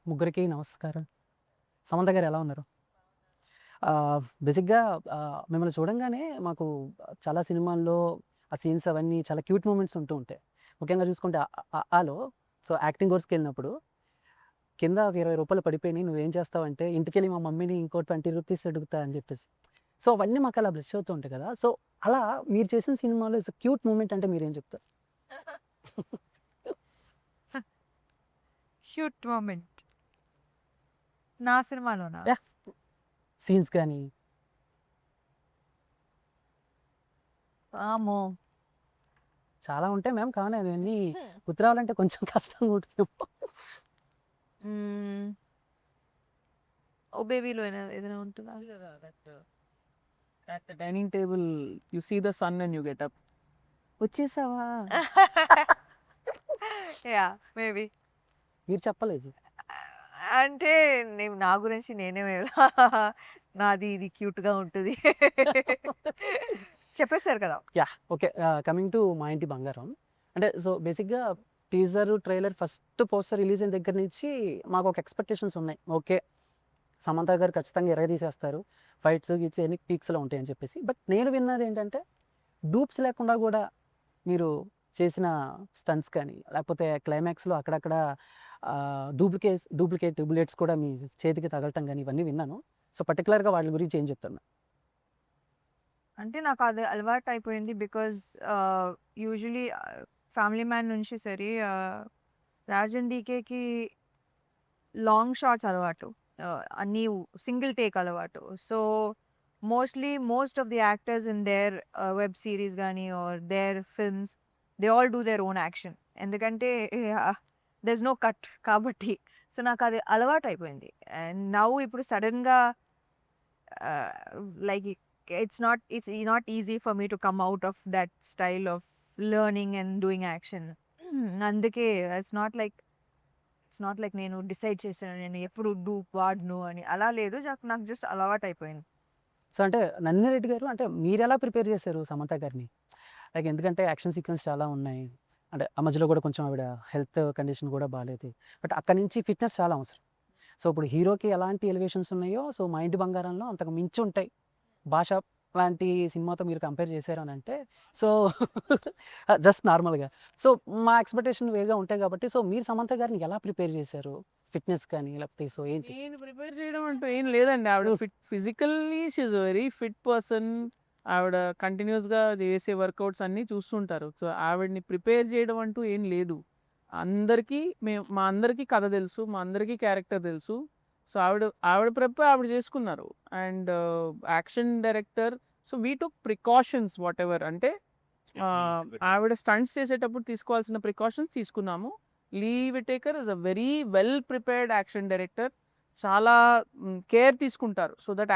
ముగ్గురికి నమస్కారం. సమంత గారు ఎలా ఉన్నారు? బేసిక్‌గా మిమ్మల్ని చూడంగానే మాకు చాలా సినిమాల్లో ఆ సీన్స్ అవన్నీ చాలా క్యూట్ మూమెంట్స్ ఉంటూ ఉంటాయి. ముఖ్యంగా చూసుకుంటే 'ఆ'లో సో, యాక్టింగ్ కోర్స్‌కెళ్ళినప్పుడు కింద ఒక రూ. 20 పడిపోయినియి. నువ్వేం చేస్తావంటే, ఇంటికెళ్ళి మా మమ్మీని ఇంకో ₹20 అడుగుతా అని చెప్పేసి. సో, అవన్నీ మాకు అలా బ్రష్ అవుతూ ఉంటాయి కదా! సో, అలా మీరు చేసిన సినిమాలో క్యూట్ మూమెంట్ అంటే మీరేం చెప్తారు? Cute moment. నా సినిమాలోనా? యాహ్! సీన్స్ గాని వామ్మో! చాలా ఉంటాయి మ్యామ్. కానీ అవన్నీ గుర్తు రావాలంటే కొంచెం కష్టంగా ఉంటదేమో. హ్మ్. 'ఓ బేబీలో' ఏదైనా ఉంటుందా? At the dining table, you see the sun and you get up. వచ్చేసావా? యాహ్! మేబీ. మీరు చెప్పలేదు. అంటే నా గురించి నేనే నాది ఇది క్యూట్‌గా ఉంటది. చెప్పేసారు కదా! యాహ్! ఓకే. కమింగ్ టు 'మా ఇంటి బంగారం' అంటే సో, బేసిక్‌గా teaser, trailer first poster release అయిన దగ్గర నుంచి మాకొక ఎక్స్‌పెక్టేషన్స్ ఉన్నాయి. ఓకే. సమంత గారు ఖచ్చితంగా ఇరగదీసేస్తారు. ఫైట్స్, గిట్స్ అన్ని పీక్స్‌లో ఉంటాయని చెప్పేసి. బట్ నేను విన్నదేంటంటే, డూప్స్ లేకుండా గూడా మీరు చేసిన స్టంట్స్ కానీ, లేకపోతే క్లైమాక్స్‌లో అక్కడక్కడ డూప్లికేట్ బుల్లెట్స్ కూడా మీ చేతికి తగలటం గాని ఇవన్నీ విన్నాను. సో, పర్టిక్యులర్‌గా వాటి గురించి ఏం చెప్తున్నారు? అంటే నాకది అలవాటయిపోయింది. బికాజ్ యూజువల్లీ ఫ్యామిలీ మ్యాన్ నుంచి సరే 'రాజన్ డీకేకి' లాంగ్ షాట్స్ అలవాటు. అన్నీ సింగిల్ టేక్ అలవాటు. So, most of the actors in their web series గాని or their films they all do their own action. ఎందుకంటే దేర్ ఇస్ నో కట్ కాబట్టి. సో, నాకది అలవాటయిపోయింది. అండ్ నౌ ఇప్పుడు సడెన్‌గా like it's not easy for me to come out of that style of learning and doing action. అందుకే it's not like నేను decide చేశాను నేను ఎప్పుడు డూప్ వాడను అని. అలా లేదు. నాకు జస్ట్ అలవాటయిపోయింది. సో, అంటే నందిని రెడ్డి గారు అంటే మీరెలా ప్రిపేర్ చేశారు సమంత గారిని? లైక్ ఎందుకంటే యాక్షన్ సీక్వెన్స్ చాలా ఉన్నాయి. అంటే ఆ మధ్యలో కూడా కొంచెం ఆవిడ హెల్త్ కండిషన్ కూడా బాలేదు. బట్ అక్కడి నుంచి ఫిట్‌నెస్ చాలా అవసరం. సో, ఇప్పుడు హీరోకి ఎలాంటి ఎలివేషన్స్ ఉన్నాయో, సో 'మా ఇంటి బంగారంలో' అంతకు మించి ఉంటాయి. 'భాష' లాంటి సినిమాతో మీరు కంపేర్ చేశారు అనంటే, సో జస్ట్ నార్మల్‌గా. సో, మా ఎక్స్‌పెక్టేషన్ వేరుగా ఉంటాయి కాబట్టి, సో మీరు సమంత గారిని ఎలా ప్రిపేర్ చేశారు? ఫిట్‌నెస్ కానీ లేకపోతే సో ఏంటి? నేను ప్రిపేర్ చేయడం అంటూ ఏం లేదండి. ఆవిడ హ్మ్. Physically she is very fit person. ఆవిడ కంటిన్యూయస్‌గా చేసే వర్కౌట్స్ అన్నీ చూస్తుంటారు. సో, ఆవిడని ప్రిపేర్ చేయడం అంటూ ఏం లేదు. మా అందరికీ కథ తెలుసు. మా అందరికీ క్యారెక్టర్ తెలుసు. సో, ఆవిడ ప్రెప్ ఆవిడ చేసుకున్నారు. And action director, so we took precautions whatever. అంటే ఆవిడ స్టంట్స్ చేసేటప్పుడు తీసుకోవాల్సిన ప్రికాషన్స్ తీసుకున్నాము. Lee Whitaker is a very well prepared action director. చాలా కేర్ తీసుకుంటారు. సో దట్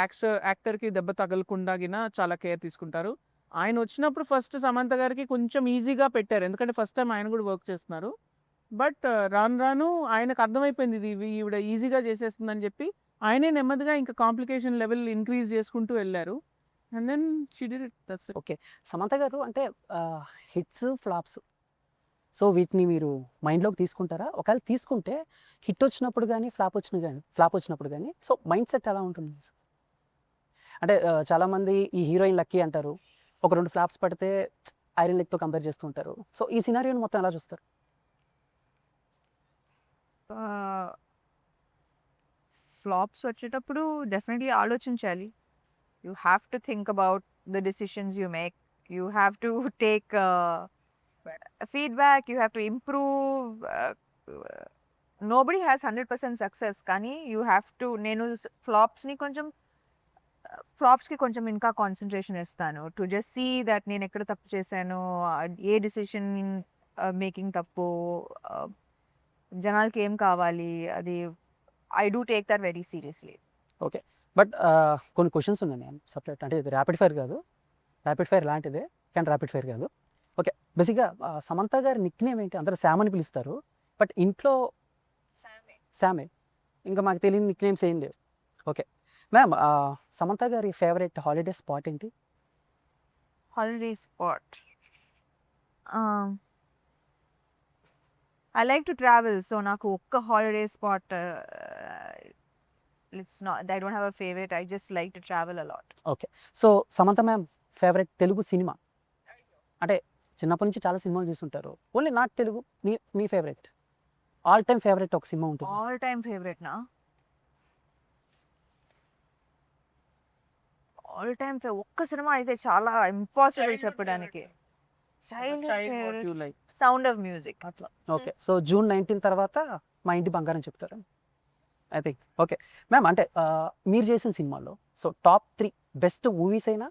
యాక్టర్‌కి దెబ్బ తగలకుండా చాలా కేర్ తీసుకుంటారు. ఆయన వచ్చినప్పుడు ఫస్ట్ సమంత గారికి కొంచెం ఈజీగా పెట్టారు. ఎందుకంటే ఫస్ట్ టైమ్ ఆయన కూడా వర్క్ చేస్తున్నారు. బట్ రాను రాను ఆయనకు అర్థమైపోయింది ఈవిడ ఈజీగా చేసేస్తుందని చెప్పి, ఆయనే నెమ్మదిగా ఇంకా కాంప్లికేషన్ లెవెల్ ఇంక్రీజ్ చేసుకుంటూ వెళ్లారు. And then she did it. That's it. Okay. Samantha garu అంటే హిట్స్, ఫ్లాప్స్ సో వీటిని మీరు మైండ్‌లోకి తీసుకుంటారా? ఒకవేళ తీసుకుంటే హిట్ వచ్చినప్పుడు గాని, ఫ్లాప్ వచ్చినప్పుడు గాని సో మైండ్ సెట్ ఎలా ఉంటుంది? అంటే చాలామంది ఈ హీరోయిన్ లక్కీ అంటారు. ఒక 2 ఫ్లాప్స్ పడితే ఐరన్ లెగ్‌తో కంపేర్ చేస్తూ ఉంటారు. సో ఈ సినారియోని మొత్తం ఎలా చూస్తారు? ఫ్లాప్స్ వచ్చేటప్పుడు డెఫినెట్‌లీ ఆలోచించాలి. You have to think about the decisions you make. You have to take feedback. You have to improve. Nobody has 100% success. కానీ యూ హ్యావ్ టు నేను ఫ్లాప్స్‌కి కొంచెం ఇంకా కాన్సంట్రేషన్ ఇస్తాను. టు జస్ట్ సీ దట్ నేను ఎక్కడ తప్పు చేశాను. ఏ డెసిషన్ మేకింగ్ తప్పు. ఆహ్, జనాలకి ఏం కావాలి. అది I do take that very seriously. Okay. But కొన్ని క్వెషన్స్ ఉన్నాయి మ్యామ్ సెపరేట్. అంటే ఇది ర్యాపిడ్ ఫైర్ కాదు. ర్యాపిడ్ ఫైర్ లాంటిదే. కానీ ర్యాపిడ్ ఫైర్ కాదు. ఓకే. బేసిక్‌గా సమంత గారి నిక్‌నేమ్ ఏంటి? అందరూ శామ్ అని పిలుస్తారు. బట్ ఇంట్లో శామే. ఇంకా మాకు తెలియని నిక్‌నేమ్స్ ఏం లేవు. ఓకే. మ్యామ్ సమంత గారి ఫేవరెట్ హాలిడే స్పాట్ ఏంటి? Holiday spot. Ah, I like to travel. So నాకు ఒక్క holiday spot it's not I don't have a favourite. I just like to travel a lot. Okay. So Samantha ma'am favourite Telugu సినిమా? అంటే చిన్నప్పటి నుంచి చాలా సినిమాలు చూసుంటారు. ఓన్లీ నాట్ తెలుగు మీ ఫేవరెట్ ఆల్ టైమ్ ఫేవరెట్ ఒక సినిమా ఉంటుంది. ఆల్ టైమ్ ఫేవరెట్ నా? ఆల్ టైమ్ ఒక్క సినిమా అయితే చాలా ఇంపాసిబుల్ చెప్పడానికి. Child favourite you like sound of music. అట్లా. ఓకే. సో జూన్ 19 తర్వాత మా ఇంటి బంగారం చెప్తారు ఐ థింక్. ఓకే మ్యామ్, అంటే మీరు చేసిన సినిమాల్లో సో టాప్ 3 బెస్ట్ మూవీస్ అయినా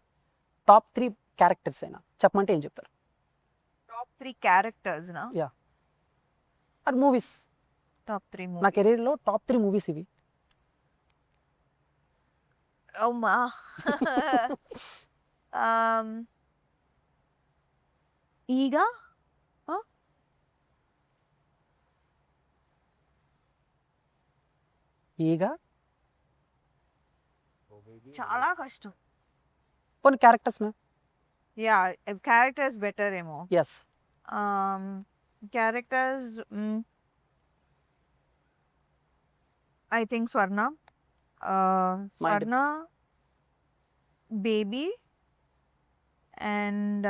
టాప్ 3 క్యారెక్టర్స్ అయినా చెప్పమంటే ఏం చెప్తారు? టాప్ 3 క్యారెక్టర్స్ నా? అది మూవీస్. టాప్ 3 నా మూవీస్. కెరీర్లో టాప్ 3 మూవీస్ ఇవి. అమ్మా. ఈగా ఈగా చాలా కష్టం. కొన్ని characters ma'am. Yeah characters better ఏమో. Yes. Characters I think Swarna, Swarna, baby and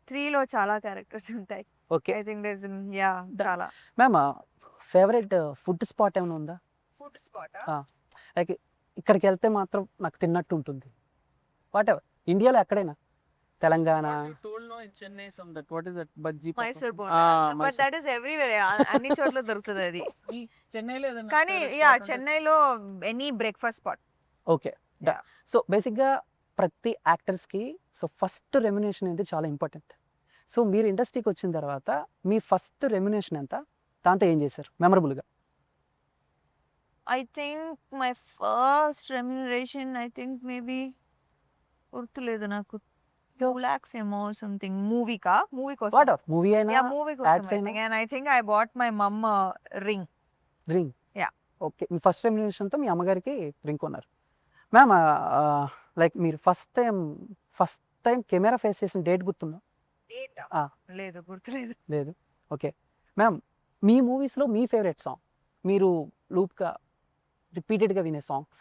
3లో చాలా క్యారెక్టర్స్ ఉంటాయి. Okay I think these yeah చాలా. మ్యామ్, ఫేవరెట్ ఫుడ్ స్పాట్ ఏమైనా ఉందా? ఫుడ్ స్పాట్ లైక్ ఇక్కడికి వెళ్తే మాత్రం నాకు తిన్నట్టు ఉంటుంది. వాట్ ఎవర్ ఇండియాలో ఎక్కడైనా, Telangana. Chennai some that what is that bajji Mysore bonda. But that is everywhere. అన్ని చోట్ల దొరుకుతుంది అది. చెన్నైలో ఏదైనా కానీ favorite యా spot ఉంటే- చెన్నైలో any breakfast spot. Okay. So బేసిక్గా ప్రతి యాక్టర్స్కి సో ఫస్ట్ రెమ్యునేషన్ అనేది చాలా ఇంపార్టెంట్. సో మీరు ఇండస్ట్రీకి వచ్చిన తర్వాత మీ ఫస్ట్ రెమ్యునేషన్ ఎంత, దాంతో ఏం చేశారు మెమరబుల్గా? I think my first remuneration I think maybe గుర్తులేదు నాకు. 2 lakhs ఏమో సంథింగ్. మూవీ కోసం. వాట్ ఎవర్ మూవీ అయినా యా మూవీ కోసం ads ఐ అయినా? Think. And I think I bought my mum ring. Ring. Yeah. Okay. మీ ఫస్ట్ రెమ్యునేషన్తో మీ అమ్మగారికి రింగ్ కొన్నారు. మ్యామ్, లైక్ మీరు ఫస్ట్ టైం కెమెరా ఫేస్ చేసిన డేట్ గుర్తుందా? లేదు గుర్తులేదు. లేదు. ఓకే మ్యామ్, మీ మూవీస్లో మీ ఫేవరెట్ సాంగ్, మీరు లూప్గా రిపీటెడ్గా వినే సాంగ్స్?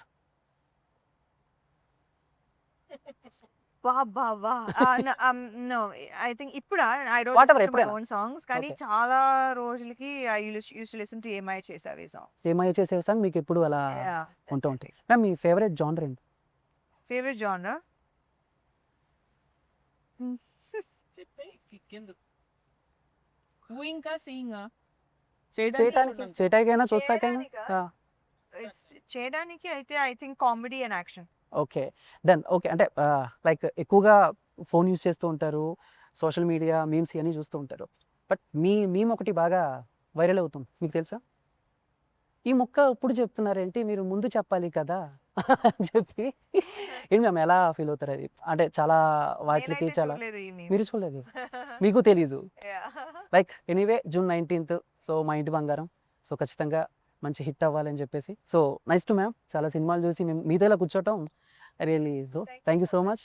నో ఐ థింక్ ఇప్పుడు I don't Whatever, listen to my ఎప్పుడైనా. Own songs. కానీ Okay. చాలా రోజులకి I use to listen to ఏమై చేసావి సాంగ్. ఏమయ్య చేసే సాంగ్ మీకు ఎప్పుడు అలా ఉంటూ ఉంటాయి. మ్యామ్, మీ ఫేవరెట్ జానర్ ఏంటి? ఫేవరెట్ జానర్ ఇంకా సీయింగ్ చేయటానికైనా చూస్తాకైనా? చేయడానికా? చేయడానికి అయితే I think comedy and action. Okay done. Okay, అంటే లైక్ ఎక్కువగా ఫోన్ యూస్ చేస్తూ ఉంటారు, సోషల్ మీడియా మీమ్స్ ఇవన్నీ చూస్తూ ఉంటారు. బట్ మీమ్ ఒకటి బాగా వైరల్ అవుతుంది, మీకు తెలుసా? ఈ ముక్క ఇప్పుడు చెప్తున్నారేంటి, మీరు ముందు చెప్పాలి కదా అని చెప్పి. ఏంటి మ్యామ్, ఎలా ఫీల్ అవుతారు అది? అంటే చాలా వాటికి చాలా మీరు చూడలేదు, మీకు తెలీదు. Like anyway June 19th so మా ఇంటి బంగారం సో ఖచ్చితంగా మంచి హిట్ అవ్వాలని చెప్పేసి. సో నైస్ టు మ్యామ్, చాలా సినిమాలు చూసి మేము మీతో ఇలా కూర్చోవటం really. So thank you so much.